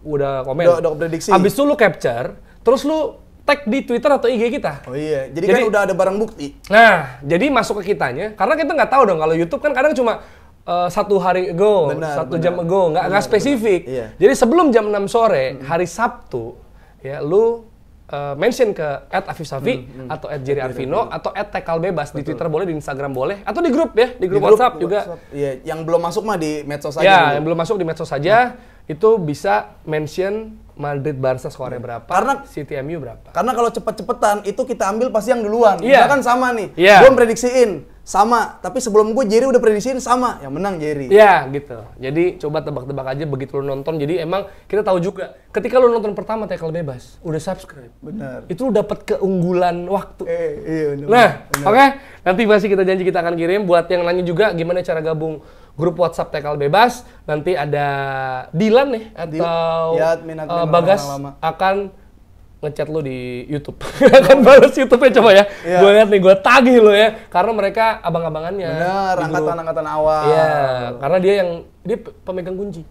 udah komen. Udah prediksi. Habis itu lu capture, terus lu tag di Twitter atau IG kita. Oh iya, jadi kan udah ada barang bukti. Nah, jadi masuk ke kitanya, karena kita nggak tahu dong kalau YouTube kan kadang cuma 1 hari ago, 1 jam ago, nggak spesifik. Iya. Jadi sebelum jam 6 sore, hari Sabtu, ya lu mention ke @afifsafi atau @jerryarvino atau @tekalbebas di Twitter boleh, di Instagram boleh, atau di grup ya, di grup WhatsApp juga. Iya, yang belum masuk mah di medsos aja. Ya, dulu. yang belum masuk di medsos saja, itu bisa mention Madrid Barca skornya berapa, Karena City MU berapa. Karena kalau cepet-cepetan itu kita ambil pasti yang duluan. Iya. Kan sama nih. Iya. Gue prediksiin sama, tapi sebelum gue Jerry udah prediksiin sama, yang menang Jerry. Iya, gitu. Jadi coba tebak-tebak aja begitu lu nonton. Jadi emang kita tahu juga ketika lu nonton pertama Tackle Bebas, udah subscribe. Benar. Itu lu dapat keunggulan waktu. Iya benar. Nah, oke. Nanti masih kita janji kita akan kirim buat yang nanya juga gimana cara gabung grup WhatsApp Tackle Bebas. Nanti ada Dilan nih atau ya, admin Bagas orang lama. akan ngechat lu di YouTube. Akan balas YouTube-nya coba ya. Iya. Gue lihat nih, gue tagih lo ya. Karena mereka abang-abangannya. Bener, di grup. angkatan-angkatan awal. Iya, karena dia pemegang kunci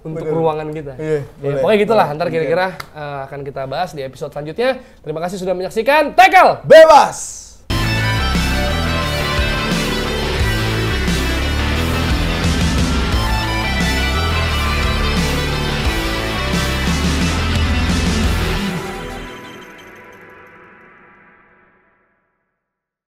untuk ruangan kita. Iya, Ya, pokoknya gitulah. Ntar kira-kira akan kita bahas di episode selanjutnya. Terima kasih sudah menyaksikan Tackle Bebas.